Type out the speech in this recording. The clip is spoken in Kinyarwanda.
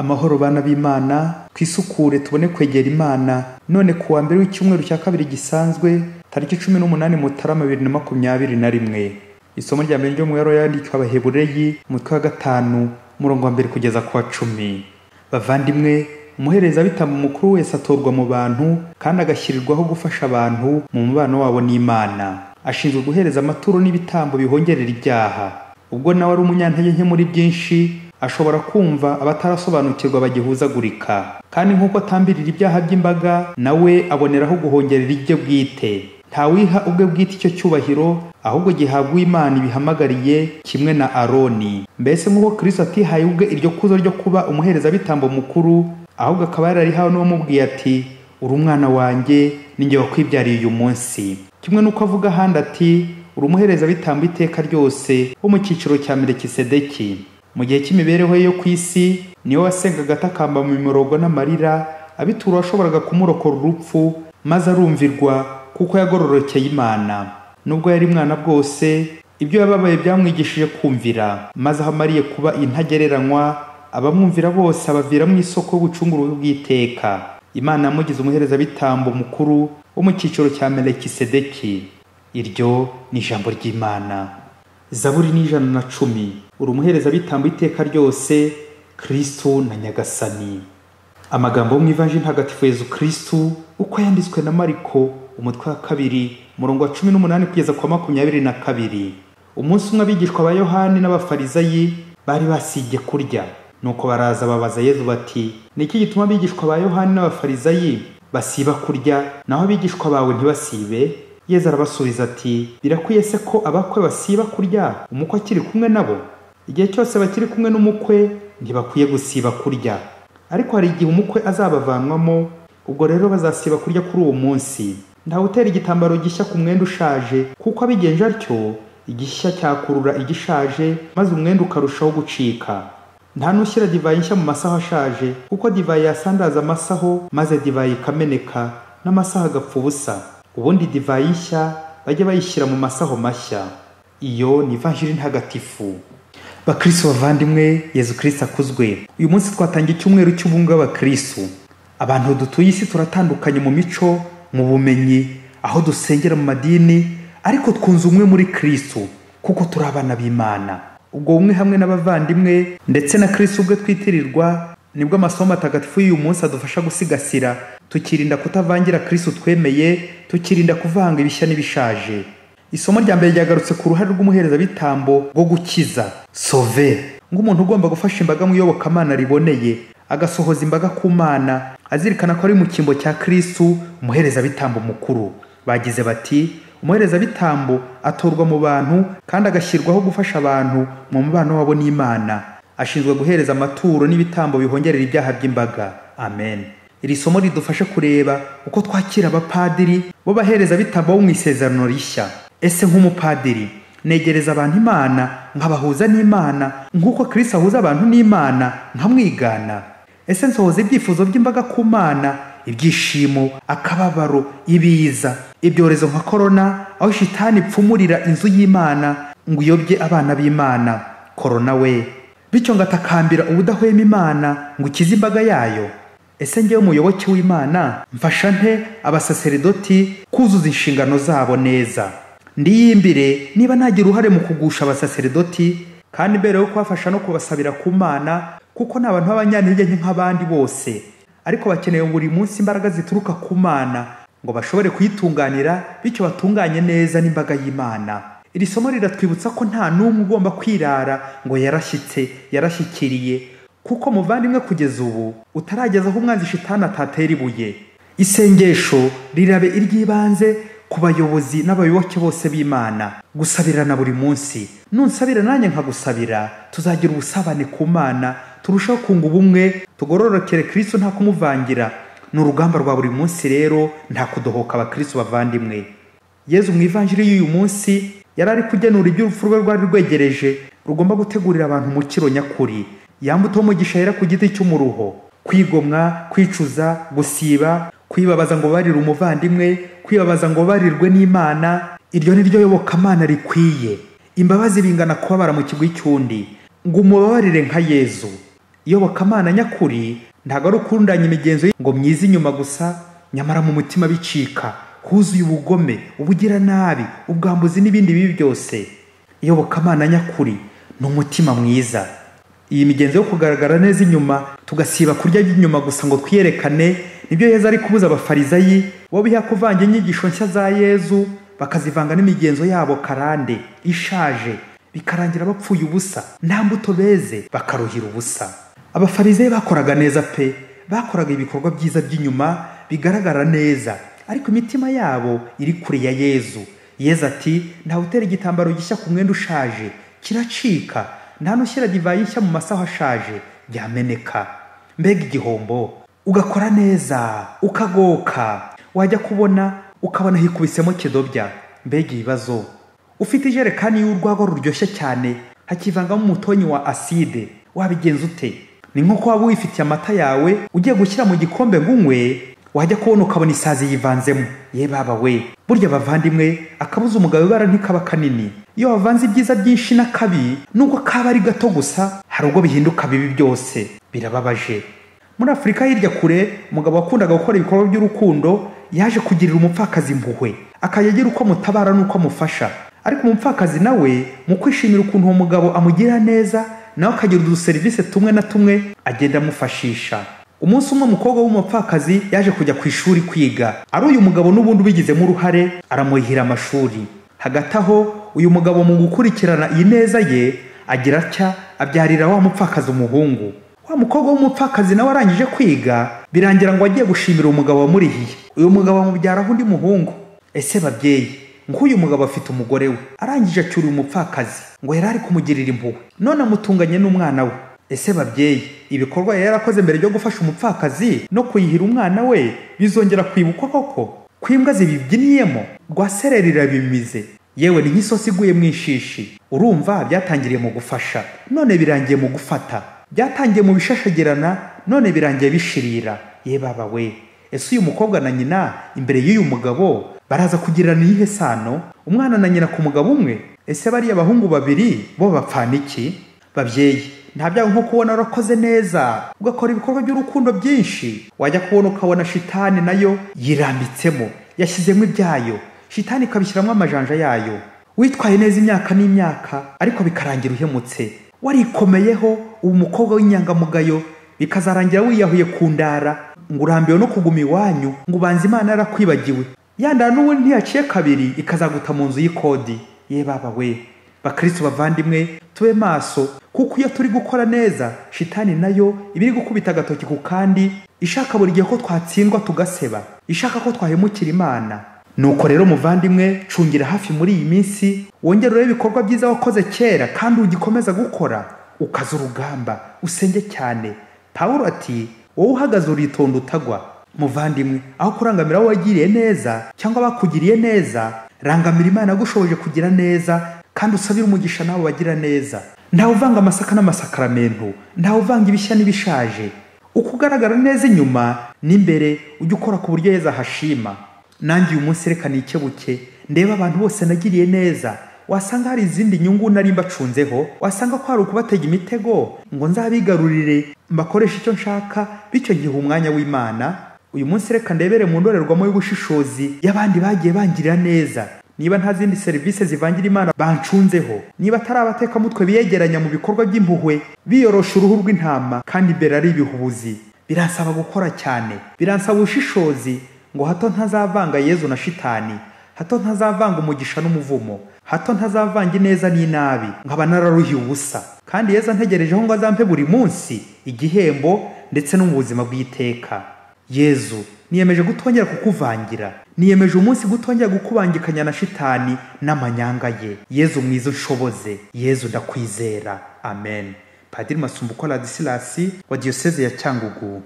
Amahoro bana b'Imana, twisukure tubone kwegera Imana. None kuwa mbere w'icyumweru cya kabiri gisanzwe tariki 18 Mutarama 2021. Isomo rya mbere ryo mu yaro yandikwa Abahebureyi umutwe wa 5 umurongo wa 1 kugeza ku wa 10. Bavandimwe, umuhereza bitambo mukuru wese atorwa mu bantu kandi agashyirirwaho gufasha abantu mu mubano wabo n'Imana. Ashinzwe guhereza amaturo n'ibitambo bihongerera ibyaha. Ubwo nawe ari umunyantege nke muri byinshi, ashobora kumva abatarasobanukirwa bagihuzagurika, kandi nk'uko atambirira ibyaha by'imbaga, nawe aboneraho guhongerera ibye bwite. Ntawiha ubwe bwite icyo cyubahiro, ahubwo gihabwa Imana ibihamagariye kimwe na Aroni. Mbese nk'uko Kristo atihaye ubwe iryo kuzo ryo kuba umuhereza bitambo mukuru, ahubwo akaba yararihawe n'uwamubwiye ati, uri umwana wanjye, ninjye wakwibyariye uyu munsi. Kimwe nuko avuga ahandi ati, uri umuhereza bitambo iteka ryose wo mu cyiciro cya Melekisedeki. Mu gihe cy'imibereho yo ku isi, niyo wasengaga atakamba mu miborogo n'amarira, abitura washoboraga kumurokora urupfu, maze arumvirwa kuko yagororokeye Imana. Nubwo yari mwana bwose, ibyo yababaye byamwigishije kumvira, maze aho amariye kuba intagereranywa, abamwumvira bose abavira mu isoko y'ubucunguru bw'iteka. Imana yamugize umuhereza bitambo mukuru wo mu cyiciro cya Melekisedeki. Iryo ni ijambo ry'Imana. Zaburi ni 110. Uri umuhereza bitambo iteka ryose, Kristo na Nyagasani. Amagambo mu Ivanjili ntagatifu Yezu Kristo uko yanditswe na Mariko umutwe wa 2 umurongo wa 18 kugeza kwa 22. Umunsi umwe abigishwa ba Yohani n'abafarizayi bari basibye kurya. Nuko baraza babaza Yezu bati, niki gituma abigishwa ba Yohani n'abafarizayi basiba kurya, naho abigishwa bawe ntibasibe? Yezu arabasubiza ati, birakwiye se ko abakwe basiba kurya umukwe akiri kumwe nabo? Igihe cyose bakiri kumwe n'umukwe ntibakwiye gusiba kurya. Ariko hari igihe umukwe azabavanwamo, ubwo rero bazasiba kurya kuri uwo munsi. Ntawe utera igitambaro gishya ku mwenda ushaje, kuko abigenje atyo igishya cyakurura igishaje, maze umwenda ukarushaho gucika. Nta nushyira divayi nshya mu masaho ashaje, kuko divayi yasandaza amasaho, maze divayi ikameneka n'amasaho agapfa ubusa. Ubundi divayi nshya bajye bayishyira mu masaho mashya. Iyo ni Ivanjili ntagatifu. Bakristo bavandimwe, Yezu Kristo akuzwe. Uyu munsi twatangiye icyumweru cy'ubunga bw'Abakristo. Abantu dutuye isi turatandukanye mu mico, mu bumenyi, aho dusengera mu madini, ariko twunze umwe muri Kristo kuko turi abana b'Imana. Ubwo umwe hamwe n'abavandimwe ndetse na Kristo ubwe twitirirwa, nibwo amasomo atagatifu y'uyu munsi adufasha gusigasira, tukirinda kutavangira Kristo twemeye, tukirinda kuvanga ibishya n'ibishaje. Isomo rya mbere ryagarutse ku ruhare rw'umuhereza bitambo rwo gukiza, sauver, ng'umuntu ugomba gufasha imbaga mu iyobokamana riboneye, agasohoza imbaga ku Mana, azirikana ko ari mu cyimbo cya Kristo, umuhereza bitambo mukuru. Bagize bati, umuhereza bitambo atorwa mu bantu kandi agashyirwaho gufasha abantu mu mubano wabo n'Imana. Ashinzwe guhereza amaturo n'ibitambo bihongerera ibyaha by'imbaga. Amen. Iri somo ridufasha kureba uko twakira abapadiri bo bahereza bitambo bo mu isezerano rishya. Ese nk'umupadiri negereza abantu Imana, nkabahuza n'Imana nk'uko Kristo ahuza abantu n'Imana, nkamwigana? Ese nsohoza ibyifuzo by'imbaga ku Mana, ibyishimo, akababaro, ibiza, ibyorezo nka korona, aho shitani ipfumurira inzu y'Imana ngo iyobye abana b'Imana? Korona we, bityo ngatakambira ubudahwema Imana ngo ikize imbaga yayo. Ese ngewe umuyoboke w'Imana mfasha nte abasaseredoti kuzuza inshingano zabo neza? Ndiyimbire niba nagira uruhare mu kugusha abasaseredoti, kandi mbere yo kubafasha no kubasabira ku Mana, kuko ni abantu b'abanyantege nke nk'abandi bose, ariko bakeneye buri munsi imbaraga zituruka ku Mana ngo bashobore kuyitunganira, bityo batunganye neza n'imbaga y'Imana. Iri somo riratwibutsa ko nta n'umwe ugomba kwirara ngo yarashyitse, yarashyikiriye, kuko muvandimwe kugeza ubu utarageza aho umwanzi shitani atatera ibuye. Isengesho rirabe iry'ibanze ku bayobozi n'abayoboke bose b'Imana, gusabirana buri munsi. Nunsabira nanjye nkagusabira, tuzagira ubusabane ku Mana, turushaho kunga ubumwe, tugororokere Kristo nta kumuvangira. Ni urugamba rwa buri munsi rero, nta kudohoka abakristo bavandimwe. Yezu mu Ivanjili y'uyu munsi yari ari kugenura iby'urupfu rwe rwari rwegereje, rugomba gutegurira abantu umukiro nyakuri. Yambuto umugisha yera ku giti cy'umuruho, kwigomwa, kwicuza, gusiba, kwibabaza ngo barire umuvandimwe, kwibabaza ngo barirwe n'Imana. Iryo ni ryo yobokamana rikwiye. Imbabazi bingana kubabara mu kigwi cy'undi, ngo umubabarire nka Yezu. iyobokamana nyakuri ntago ari ukundanya imigenzo ngo myiza inyuma gusa, nyamara mu mutima bicika huzuye ubugome, ubugira nabi, ubwambuzi n'ibindi bibi byose. Iyobokamana nyakuri ni umutima mwiza. Iyi migenzo yo kugaragara neza inyuma tugasiba kurya by'inyuma gusa ngo twiyerekane, nibyo Yezu ari kubuza abafarizayi bo biha kuvanga inyigisho nshya za Yezu bakazivanga n'imigenzo yabo karande ishaje, bikarangira bapfuye ubusa, nta mbuto beze, bakaruhira ubusa. Abafarizayi bakoraga neza pe, bakoraga ibikorwa byiza by'inyuma bigaragara neza, ariko imitima yabo iri kure ya Yezu. Yezu ati nta utera igitambaro gishya ku mwenda ushaje kiracika, nta nushyira divayi nshya mu masaho ashaje byameneka. Mbega igihombo! Ugakora neza ukagoka, wajya kubona ukabona hikubisemo kidobya. Mbega ibibazo! Ufite ijerekani y'urwagwa ruryoshye cyane hakivangamo umutonyi wa aside, wabigenza ute? Ni nko waba wifitiye amata yawe ugiye gushyira mu gikombe ngunywe, wajya kubona ukabona isazi yivanzemo. Ye baba we, burya bavandimwe akabuza umugabo ibara ntikaba kanini. Iyo wavanze ibyiza byinshi n'akabi nubwo kaba ari gato gusa, hari ubwo bihinduka bibi byose. Birababaje. Muri Afurika hirya kure, umugabo wakundaga gukora ibikorwa by'urukundo yaje kugirira umupfakazi impuhwe, akayagira uko mutabara n'uko amufasha. Ariko umupfakazi nawe mu kwishimira ukuntu uwo mugabo amugira neza, nawe akagira uduserivisi tumwe na tumwe agenda amufashisha. Umunsi umwe umukobwa w'umupfakazi yaje kujya ku ishuri kwiga, ari uyu mugabo n'ubundi ubigizemo uruhare aramurihira amashuri. Hagati aho uyu mugabo mu gukurikirana iyi neza ye agira atya abyarira wa mupfakazi umuhungu. Wa mukobwa w'umupfakazi nawe arangije kwiga, birangira ngo agiye gushimira umugabo wamurihiye. Uyu mugabo amubyaraho undi muhungu. Ese babyeyi, nk'uyu mugabo afite umugore we, arangije acyura umupfakazi ngo yari ari kumugirira impuhwe, none amutunganye n'umwana we. Ese babyeyi, ibikorwa yari yarakoze mbere yo gufasha umupfakazi no kuyihira umwana we bizongera kwibukwa koko? Kwimbwa zibibyiniyemo rwasererira bimize, yewe ni nk'isosi iguye mu ishishi. Urumva byatangiriye mu gufasha, none birangiye mu gufata. Byatangiye mu bishashagirana, none birangiye bishirira. Ye baba we, ese uyu mukobwa na nyina imbere y'uyu mugabo baraza kugirana iyihe sano? Umwana na nyina ku mugabo umwe? Ese bariya bahungu babiri bo bapfana iki? Babyeyi, nta byago nko kubona warakoze neza ugakora ibikorwa by'urukundo byinshi, wajya kubona ukabona shitani nayo yirambitsemo, yashyizemo ibyayo, shitani ikabishyiramo amajanja yayo. Witwaye neza imyaka n'imyaka, ariko bikarangira uhemutse, warikomeyeho ubu mukobwa w'inyangamugayo, bikazarangira wiyahuye ku ndara ngo urambiwe no kuguma iwanyu ngo ubanze Imana yarakwibagiwe. Yandara n'ubundi ntiyaciye kabiri ikazaguta mu nzu y'ikodi. Ye baba we, bakristo bavandimwe tube maso, kuko iyo turi gukora neza shitani nayo ibiri gukubita agatoki ku kandi, ishaka buri gihe ko twatsindwa tugaseba, ishaka ko twahemukira Imana. Nuko rero muvandimwe, cungira hafi muri iyi minsi, wongere urebe ibikorwa byiza wakoze kera kandi ugikomeza gukora, ukaza urugamba, usenge cyane. Pawulo ati wowe uhagaze uritonda utagwa. Muvandimwe, aho kurangamira aho wagiriye neza cyangwa bakugiriye neza, rangamira Imana yagushoboje kugira neza kandi usabire umugisha nawe wagira neza. Ntawe uvanga amasaka n'amasakaramentu, ntawe uvanga ibishya n'ibishaje. Ukugaragara neza inyuma n'imbere ujye ukora ku buryo Yezu ahashima. Nanjye uyu munsi reka nikebuke ndeba abantu bose nagiriye neza, wasanga hari izindi nyungu nari mbacunzeho, wasanga ko hari ukubatega imitego ngo nzabigarurire mbakoresha icyo nshaka, bityo ngiha umwanya w'Imana. Uyu munsi reka ndebere mu ndorerwamo y'ubushishozi y'abandi bagiye bangirira neza, niba nta zindi serivisi zivangira Imana bancunzeho, niba atari abatekamutwe biyegeranya mu bikorwa by'impuhwe biyorosha uruhu rw'intama kandi imbere ari ibihubuzi. Biransaba gukora cyane, biransaba ubushishozi ngo hato ntazavanga Yezu na shitani, hato ntazavanga umugisha n'umuvumo, hato ntazavanga ineza n'inabi nkaba nararuhiye ubusa. Kandi Yezu antegerejeho ngo azampe buri munsi igihembo ndetse no mu buzima bw'iteka. Yezu niyemeje gutongera kukuvangira, niyemeje umunsi gutongera gukubangikanya na shitani n'amanyanga ye. Yezu mwiza unshoboze, Yezu ndakwizera. Amen. Padiri Masumbuko Ladislas wa Diocese ya Cyangugu.